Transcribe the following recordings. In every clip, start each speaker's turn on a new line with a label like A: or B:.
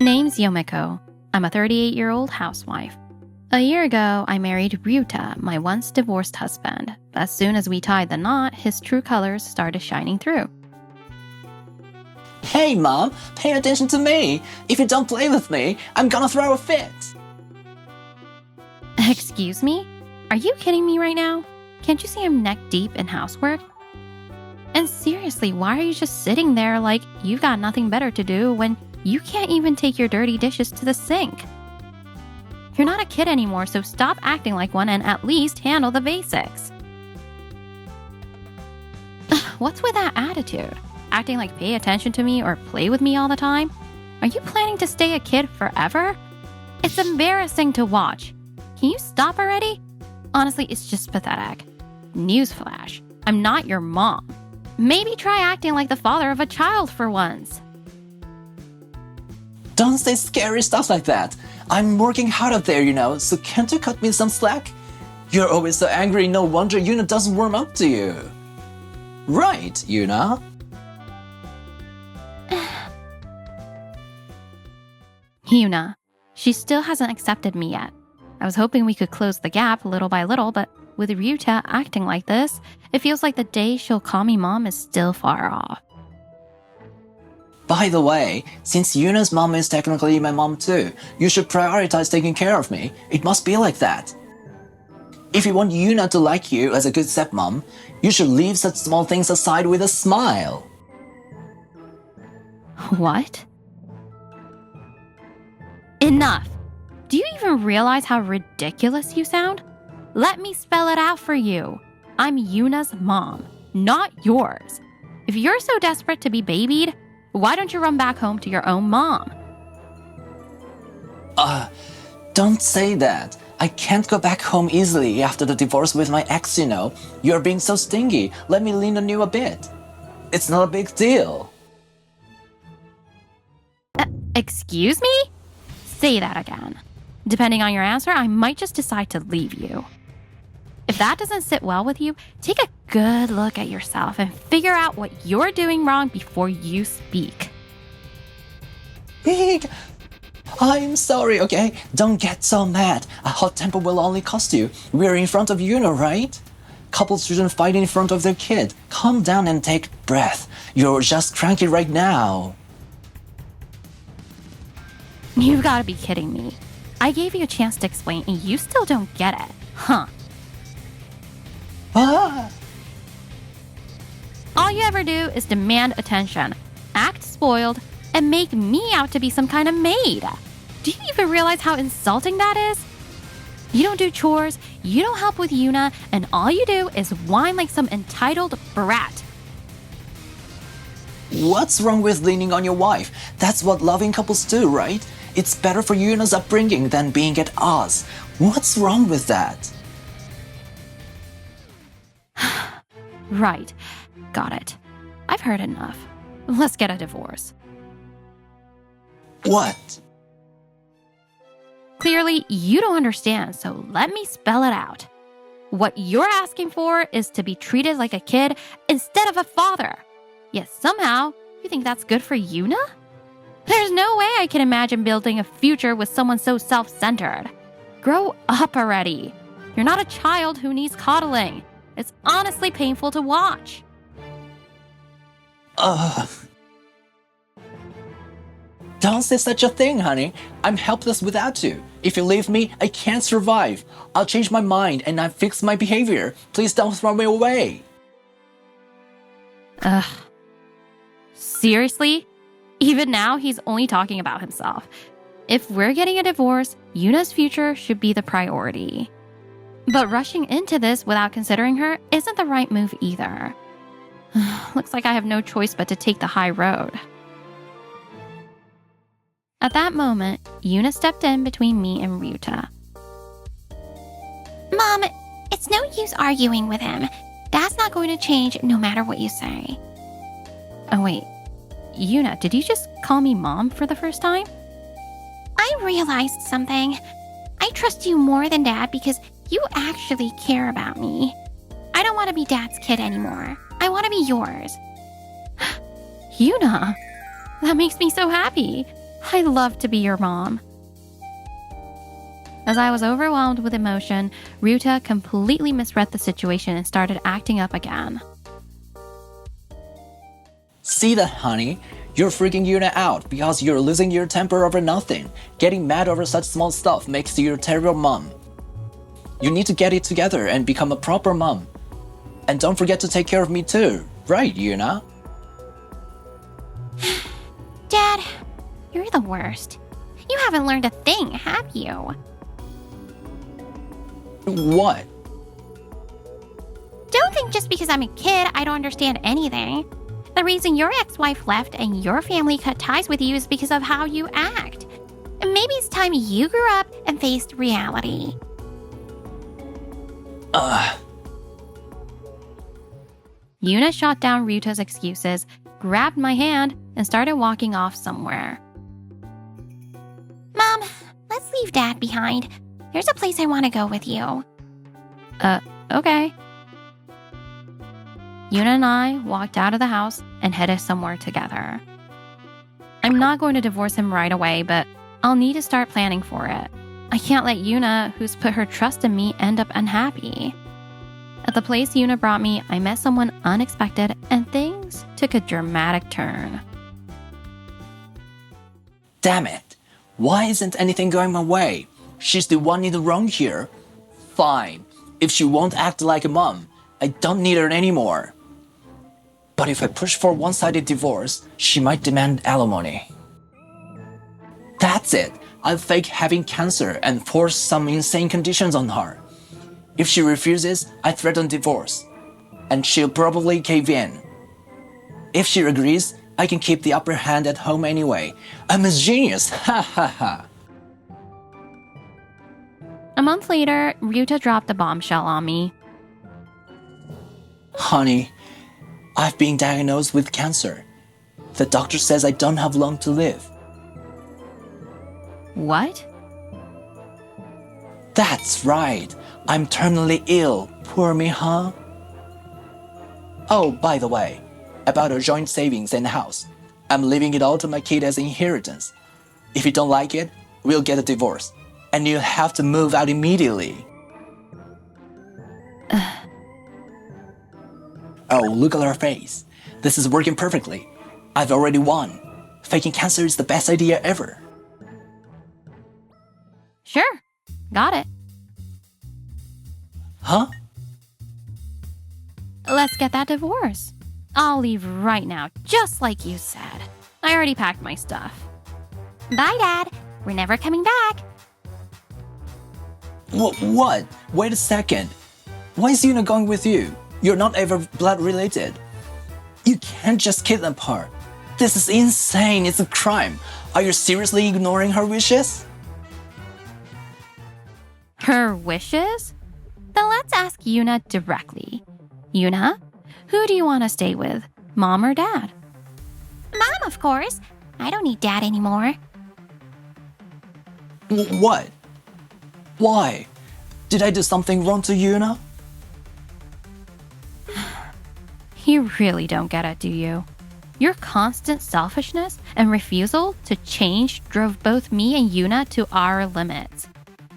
A: Name's Yomeko. I'm a 38-year-old housewife. A year ago, I married Ryuta, my once divorced husband. As soon as we tied the knot, his true colors started shining through.
B: Hey, Mom, pay attention to me. If you don't play with me, I'm gonna throw a fit.
A: Excuse me? Are you kidding me right now? Can't you see I'm neck deep in housework? And seriously, why are you just sitting there like you've got nothing better to do when you can't even take your dirty dishes to the sink? You're not a kid anymore, so stop acting like one and at least handle the basics. What's with that attitude? Acting like pay attention to me or play with me all the time? Are you planning to stay a kid forever? It's embarrassing to watch. Can you stop already? Honestly, it's just pathetic. Newsflash, I'm not your mom. Maybe try acting like the father of a child for once.
B: Don't say scary stuff like that. I'm working hard out there, so can't you cut me some slack? You're always so angry, no wonder Yuna doesn't warm up to you. Right, Yuna?
A: Yuna. She still hasn't accepted me yet. I was hoping we could close the gap little by little, but with Ryuta acting like this, it feels like the day she'll call me mom is still far off.
B: By the way, since Yuna's mom is technically my mom too, you should prioritize taking care of me. It must be like that. If you want Yuna to like you as a good stepmom, you should leave such small things aside with a smile.
A: What? Enough! Do you even realize how ridiculous you sound? Let me spell it out for you. I'm Yuna's mom, not yours. If you're so desperate to be babied, why don't you run back home to your own mom?
B: Don't say that. I can't go back home easily after the divorce with my ex, You're being so stingy. Let me lean on you a bit. It's not a big deal.
A: Excuse me? Say that again. Depending on your answer, I might just decide to leave you. If that doesn't sit well with you, take a good look at yourself and figure out what you're doing wrong before you speak.
B: I'm sorry, okay? Don't get so mad. A hot temper will only cost you. We're in front of Yuna, right? Couples shouldn't fight in front of their kid. Calm down and take a breath. You're just cranky right now.
A: You've got to be kidding me. I gave you a chance to explain and you still don't get it, huh? All you ever do is demand attention, act spoiled, and make me out to be some kind of maid. Do you even realize how insulting that is? You don't do chores, you don't help with Yuna, and all you do is whine like some entitled brat.
B: What's wrong with leaning on your wife? That's what loving couples do, right? It's better for Yuna's upbringing than being at odds. What's wrong with that?
A: Right. Got it. I've heard enough. Let's get a divorce.
B: What?
A: Clearly, you don't understand, so let me spell it out. What you're asking for is to be treated like a kid instead of a father. Yet somehow, you think that's good for Yuna? There's no way I can imagine building a future with someone so self-centered. Grow up already. You're not a child who needs coddling. It's honestly painful to watch.
B: Don't say such a thing, honey. I'm helpless without you. If you leave me, I can't survive. I'll change my mind and I'll fix my behavior. Please don't throw me away.
A: Seriously? Even now, he's only talking about himself. If we're getting a divorce, Yuna's future should be the priority. But rushing into this without considering her isn't the right move either. Looks like I have no choice but to take the high road. At that moment, Yuna stepped in between me and Ryuta.
C: Mom, it's no use arguing with him. That's not going to change no matter what you say.
A: Oh wait, Yuna, did you just call me mom for the first time?
C: I realized something. I trust you more than Dad because you actually care about me. I don't want to be Dad's kid anymore. I want to be yours.
A: Yuna, that makes me so happy. I'd love to be your mom. As I was overwhelmed with emotion, Ryuta completely misread the situation and started acting up again.
B: See that, honey? You're freaking Yuna out because you're losing your temper over nothing. Getting mad over such small stuff makes you a terrible mom. You need to get it together and become a proper mom. And don't forget to take care of me too, right, Yuna?
C: Dad, you're the worst. You haven't learned a thing, have you?
B: What?
C: Don't think just because I'm a kid, I don't understand anything. The reason your ex-wife left and your family cut ties with you is because of how you act. And maybe it's time you grew up and faced reality.
A: Yuna shot down Ryuta's excuses, grabbed my hand, and started walking off somewhere.
C: Mom, let's leave Dad behind. There's a place I want to go with you.
A: Okay. Yuna and I walked out of the house and headed somewhere together. I'm not going to divorce him right away, but I'll need to start planning for it. I can't let Yuna, who's put her trust in me, end up unhappy. At the place Yuna brought me, I met someone unexpected and things took a dramatic turn.
B: Damn it! Why isn't anything going my way? She's the one in the wrong here. Fine. If she won't act like a mom, I don't need her anymore. But if I push for one-sided divorce, she might demand alimony. That's it. I'll fake having cancer and force some insane conditions on her. If she refuses, I threaten divorce. And she'll probably cave in. If she agrees, I can keep the upper hand at home anyway. I'm a genius, ha ha ha.
A: A month later, Ryuta dropped a bombshell on me.
B: Honey, I've been diagnosed with cancer. The doctor says I don't have long to live.
A: What?
B: That's right. I'm terminally ill. Poor me, huh? Oh, by the way, about our joint savings and house. I'm leaving it all to my kid as inheritance. If you don't like it, we'll get a divorce. And you'll have to move out immediately. Oh, look at her face. This is working perfectly. I've already won. Faking cancer is the best idea ever.
A: Sure. Got it.
B: Huh?
A: Let's get that divorce. I'll leave right now, just like you said. I already packed my stuff.
C: Bye, Dad. We're never coming back.
B: What? Wait a second. Why is Yuna going with you? You're not ever blood related. You can't just kidnap her. This is insane. It's a crime. Are you seriously ignoring her wishes?
A: Her wishes? Then let's ask Yuna directly. Yuna, who do you want to stay with, Mom or Dad?
C: Mom, of course. I don't need Dad anymore.
B: What? Why? Did I do something wrong to Yuna?
A: You really don't get it, do you? Your constant selfishness and refusal to change drove both me and Yuna to our limits.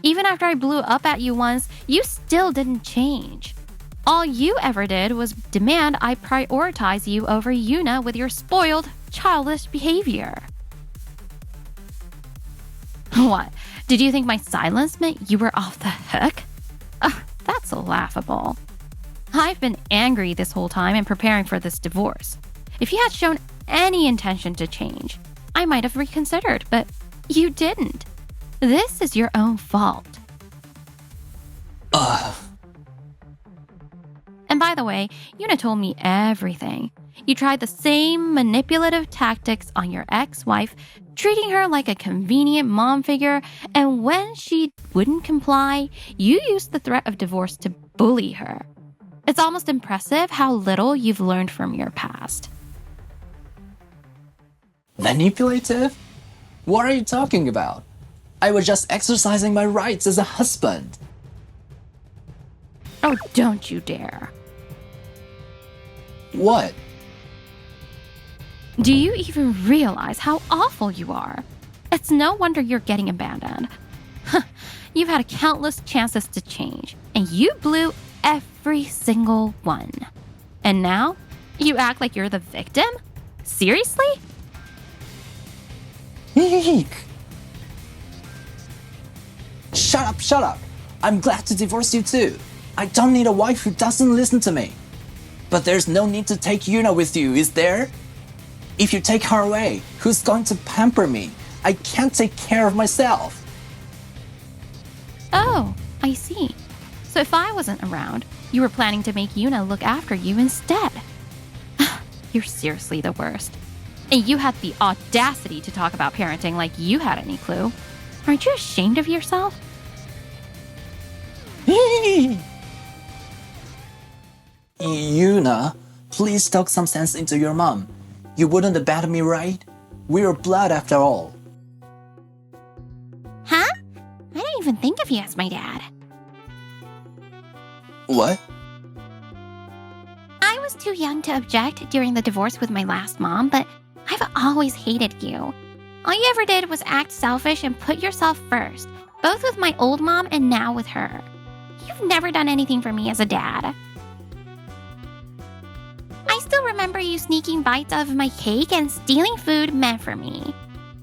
A: Even after I blew up at you once, you still didn't change. All you ever did was demand I prioritize you over Yuna with your spoiled, childish behavior. What? Did you think my silence meant you were off the hook? That's laughable. I've been angry this whole time and preparing for this divorce. If you had shown any intention to change, I might have reconsidered, but you didn't. This is your own fault. And by the way, Yuna told me everything. You tried the same manipulative tactics on your ex-wife, treating her like a convenient mom figure, and when she wouldn't comply, you used the threat of divorce to bully her. It's almost impressive how little you've learned from your past.
B: Manipulative? What are you talking about? I was just exercising my rights as a husband.
A: Oh, don't you dare.
B: What?
A: Do you even realize how awful you are? It's no wonder you're getting abandoned. You've had countless chances to change, and you blew every single one. And now, you act like you're the victim? Seriously?
B: Eek! Shut up! I'm glad to divorce you too. I don't need a wife who doesn't listen to me. But there's no need to take Yuna with you, is there? If you take her away, who's going to pamper me? I can't take care of myself.
A: Oh, I see. So if I wasn't around, you were planning to make Yuna look after you instead. You're seriously the worst. And you had the audacity to talk about parenting like you had any clue. Aren't you ashamed of yourself?
B: Yuna, please talk some sense into your mom. You wouldn't abandon me, right? We're blood after all.
C: Huh? I don't even think of you as my dad.
B: What?
C: I was too young to object during the divorce with my last mom, but I've always hated you. All you ever did was act selfish and put yourself first, both with my old mom and now with her. You've never done anything for me as a dad. I still remember you sneaking bites of my cake and stealing food meant for me.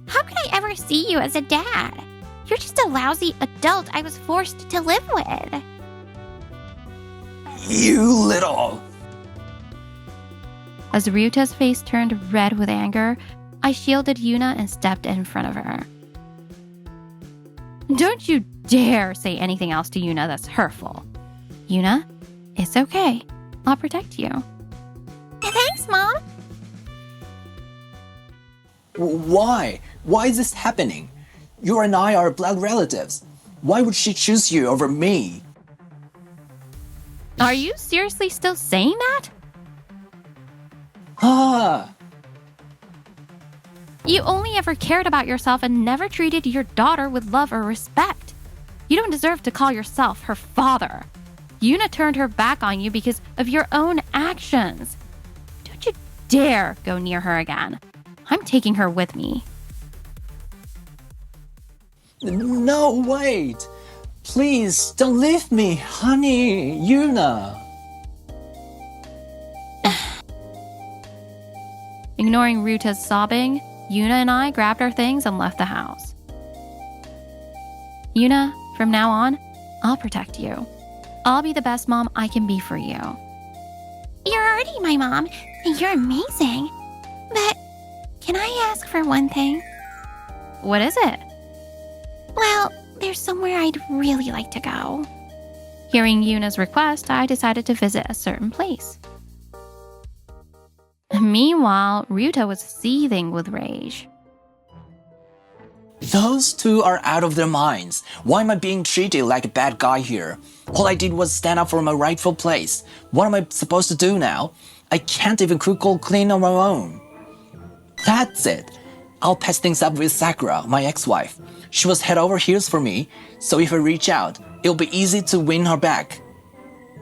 C: How could I ever see you as a dad? You're just a lousy adult I was forced to live with.
B: You little...
A: As Ryuta's face turned red with anger, I shielded Yuna and stepped in front of her. Don't you dare say anything else to Yuna that's hurtful. Yuna, it's okay. I'll protect you.
C: Thanks, Mom.
B: Why? Why is this happening? You and I are blood relatives. Why would she choose you over me?
A: Are you seriously still saying that?
B: Ah!
A: You only ever cared about yourself and never treated your daughter with love or respect. You don't deserve to call yourself her father. Yuna turned her back on you because of your own actions. Don't you dare go near her again. I'm taking her with me.
B: No, wait! Please, don't leave me, honey, Yuna!
A: Ignoring Ryuta's sobbing, Yuna and I grabbed our things and left the house. Yuna, from now on, I'll protect you. I'll be the best mom I can be for you.
C: You're already my mom, and you're amazing. But can I ask for one thing?
A: What is it?
C: Well, there's somewhere I'd really like to go.
A: Hearing Yuna's request, I decided to visit a certain place. Meanwhile, Ryuta was seething with rage.
B: Those two are out of their minds. Why am I being treated like a bad guy here? All I did was stand up for my rightful place. What am I supposed to do now? I can't even cook or clean on my own. That's it. I'll patch things up with Sakura, my ex-wife. She was head over heels for me, so if I reach out, it'll be easy to win her back.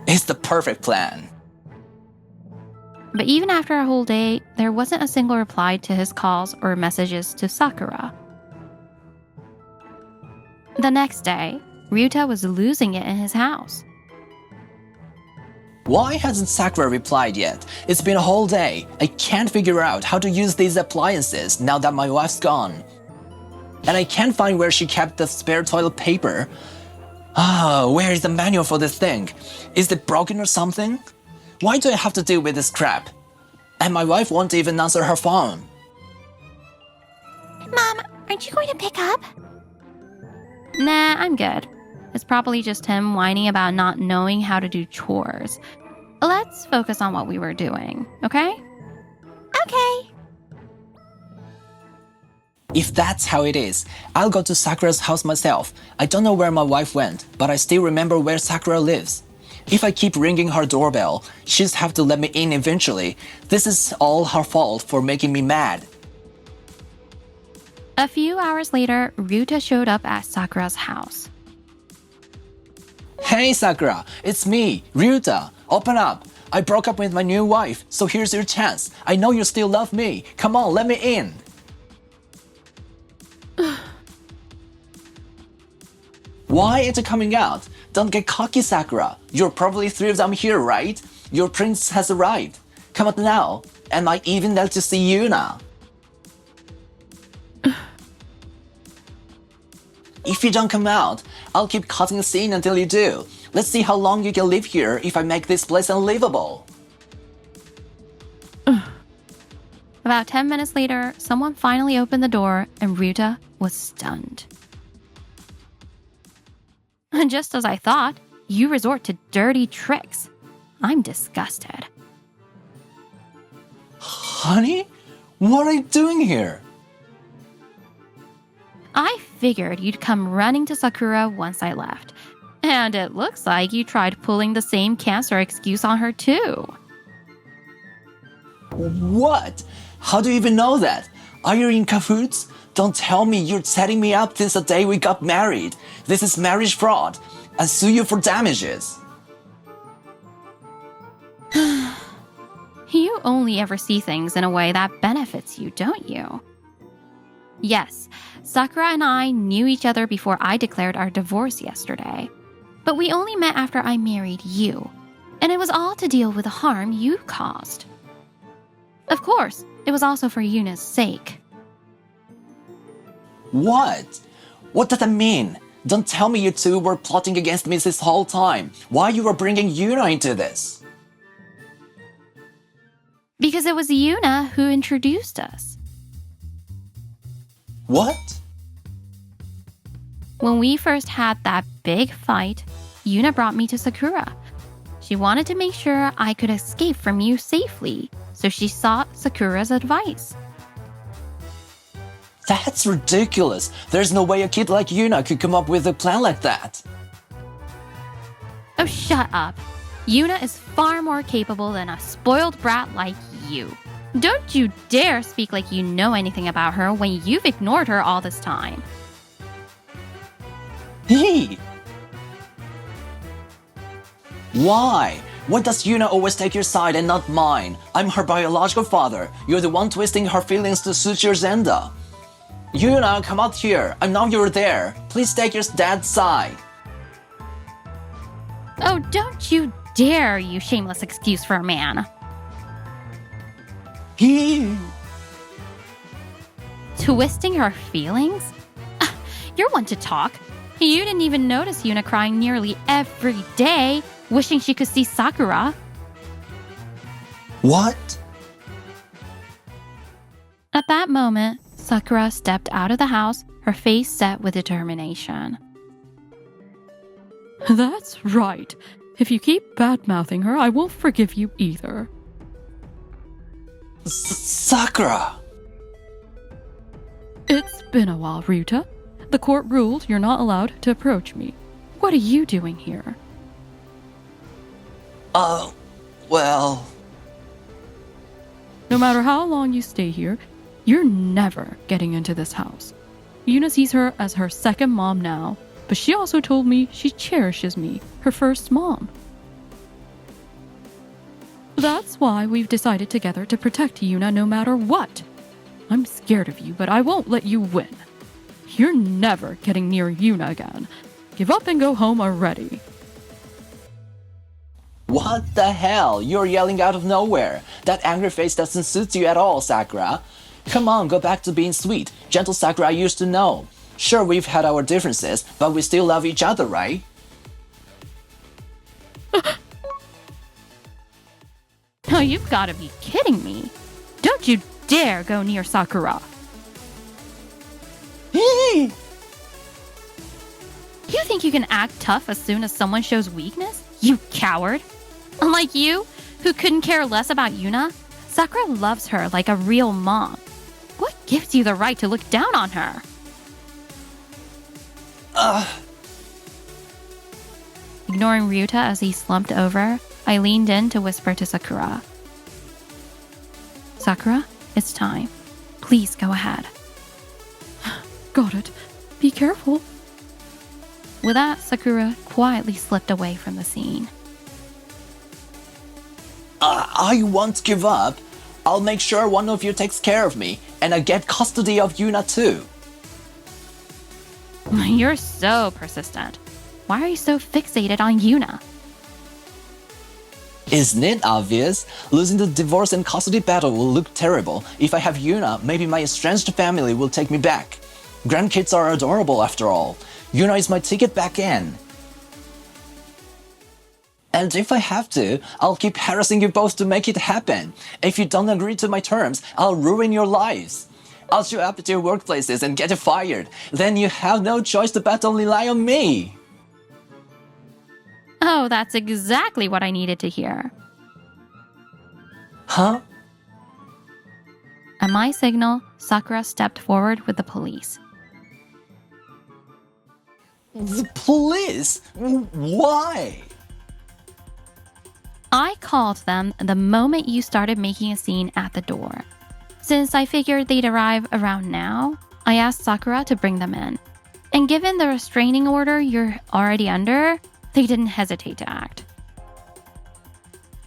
B: It's the perfect plan.
A: But even after a whole day, there wasn't a single reply to his calls or messages to Sakura. The next day, Ryuta was losing it in his house.
B: Why hasn't Sakura replied yet? It's been a whole day. I can't figure out how to use these appliances now that my wife's gone. And I can't find where she kept the spare toilet paper. Where is the manual for this thing? Is it broken or something? Why do I have to deal with this crap? And my wife won't even answer her phone.
C: Mom, aren't you going to pick up?
A: Nah, I'm good. It's probably just him whining about not knowing how to do chores. Let's focus on what we were doing, okay?
C: Okay.
B: If that's how it is, I'll go to Sakura's house myself. I don't know where my wife went, but I still remember where Sakura lives. If I keep ringing her doorbell, she'll have to let me in eventually. This is all her fault for making me mad.
A: A few hours later, Ryuta showed up at Sakura's house.
B: Hey Sakura, it's me, Ryuta. Open up. I broke up with my new wife, so here's your chance. I know you still love me. Come on, let me in. Why ain't you coming out? Don't get cocky, Sakura. You're probably three of them here, right? Your prince has arrived. Come out now, and I even let you see Yuna. If you don't come out, I'll keep cutting the scene until you do. Let's see how long you can live here if I make this place unlivable.
A: About 10 minutes later, someone finally opened the door and Ryuta was stunned. And just as I thought, you resort to dirty tricks. I'm disgusted.
B: Honey? What are you doing here?
A: I figured you'd come running to Sakura once I left. And it looks like you tried pulling the same cancer excuse on her too.
B: What? How do you even know that? Are you in cahoots? Don't tell me you're setting me up since the day we got married. This is marriage fraud. I'll sue you for damages.
A: You only ever see things in a way that benefits you, don't you? Yes, Sakura and I knew each other before I declared our divorce yesterday. But we only met after I married you. And it was all to deal with the harm you caused. Of course, it was also for Yuna's sake.
B: What? What does that mean? Don't tell me you two were plotting against me this whole time. Why you were bringing Yuna into this?
A: Because it was Yuna who introduced us.
B: What?
A: When we first had that big fight, Yuna brought me to Sakura. She wanted to make sure I could escape from you safely, so she sought Sakura's advice.
B: That's ridiculous. There's no way a kid like Yuna could come up with a plan like that.
A: Oh, shut up. Yuna is far more capable than a spoiled brat like you. Don't you dare speak like you know anything about her when you've ignored her all this time.
B: Hey! Why? Why does Yuna always take your side and not mine? I'm her biological father. You're the one twisting her feelings to suit your agenda. Yuna, come out here. I know you're there. Please take your dad's side.
A: Oh, don't you dare, you shameless excuse for a man.
B: He.
A: Twisting her feelings? You're one to talk. You didn't even notice Yuna crying nearly every day, wishing she could see Sakura.
B: What?
A: At that moment, Sakura stepped out of the house, her face set with determination. That's right. If you keep bad-mouthing her, I won't forgive you either.
B: Sakura!
A: It's been a while, Ryuta. The court ruled you're not allowed to approach me. What are you doing here?
B: Well...
A: No matter how long you stay here, you're never getting into this house. Yuna sees her as her second mom now, but she also told me she cherishes me, her first mom. That's why we've decided together to protect Yuna no matter what. I'm scared of you, but I won't let you win. You're never getting near Yuna again. Give up and go home already.
B: What the hell? You're yelling out of nowhere. That angry face doesn't suit you at all, Sakura. Come on, go back to being sweet, gentle Sakura I used to know. Sure, we've had our differences, but we still love each other, right?
A: Oh, you've got to be kidding me. Don't you dare go near Sakura. You think you can act tough as soon as someone shows weakness? You coward. Unlike you, who couldn't care less about Yuna, Sakura loves her like a real mom. What gives you the right to look down on her? Ignoring Ryuta as he slumped over, I leaned in to whisper to Sakura. Sakura, it's time. Please go ahead. Got it. Be careful. With that, Sakura quietly slipped away from the scene.
B: I won't give up. I'll make sure one of you takes care of me, and I get custody of Yuna too.
A: You're so persistent. Why are you so fixated on Yuna?
B: Isn't it obvious? Losing the divorce and custody battle will look terrible. If I have Yuna, maybe my estranged family will take me back. Grandkids are adorable after all. Yuna is my ticket back in. And if I have to, I'll keep harassing you both to make it happen. If you don't agree to my terms, I'll ruin your lives. I'll show up at your workplaces and get you fired. Then you have no choice but to only lie on me.
A: Oh, that's exactly what I needed to hear.
B: Huh?
A: At my signal, Sakura stepped forward with the police.
B: The police? Why?
A: I called them the moment you started making a scene at the door. Since I figured they'd arrive around now, I asked Sakura to bring them in. And given the restraining order you're already under, they didn't hesitate to act.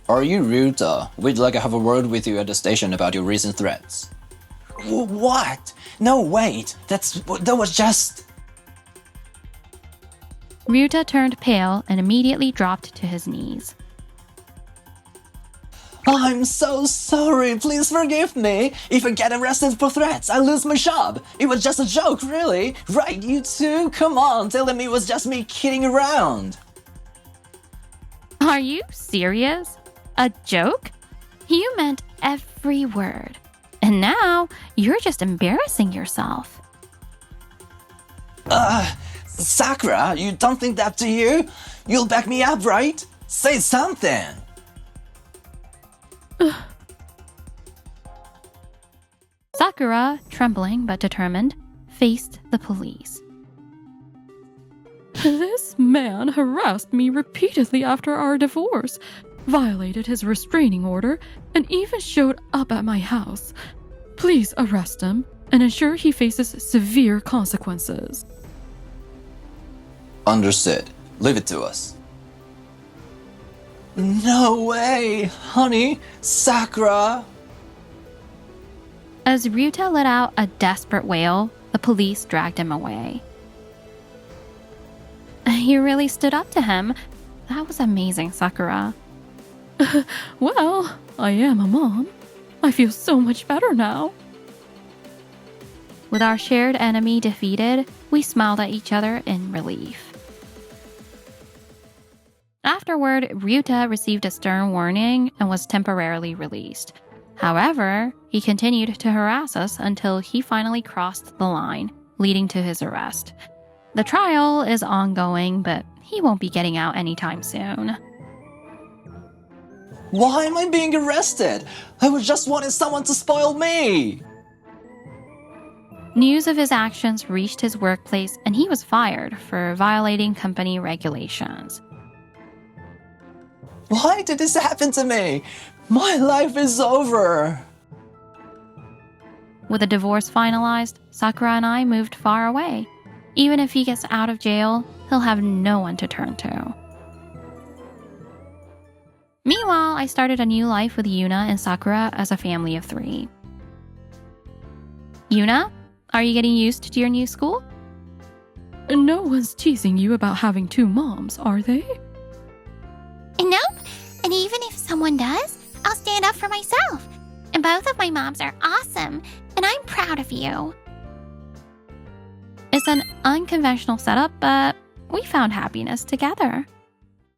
B: Are you Ryuta? We'd like to have a word with you at the station about your recent threats. What? No, wait. That was just...
A: Ryuta turned pale and immediately dropped to his knees.
B: I'm so sorry, please forgive me. If I get arrested for threats, I lose my job. It was just a joke, really. Right, you two? Come on, telling me it was just me kidding around.
A: Are you serious? A joke? You meant every word. And now, you're just embarrassing yourself.
B: Sakura, you don't think that, do you? You'll back me up, right? Say something.
A: Sakura, trembling but determined, faced the police. This man harassed me repeatedly after our divorce, violated his restraining order, and even showed up at my house. Please arrest him and ensure he faces severe consequences.
B: Understood. Leave it to us. No way, honey. Sakura.
A: As Ryuta let out a desperate wail, the police dragged him away. You really stood up to him. That was amazing, Sakura. Well, I am a mom. I feel so much better now. With our shared enemy defeated, we smiled at each other in relief. Afterward, Ryuta received a stern warning and was temporarily released. However, he continued to harass us until he finally crossed the line, leading to his arrest. The trial is ongoing, but he won't be getting out anytime soon.
B: Why am I being arrested? I was just wanting someone to spoil me.
A: News of his actions reached his workplace and he was fired for violating company regulations.
B: Why did this happen to me? My life is over.
A: With the divorce finalized, Sakura and I moved far away. Even if he gets out of jail, he'll have no one to turn to. Meanwhile, I started a new life with Yuna and Sakura as a family of 3. Yuna, are you getting used to your new school? No one's teasing you about having 2 moms, are they?
C: Nope. And even if someone does, I'll stand up for myself. And both of my moms are awesome, and I'm proud of you.
A: It's an unconventional setup, but we found happiness together.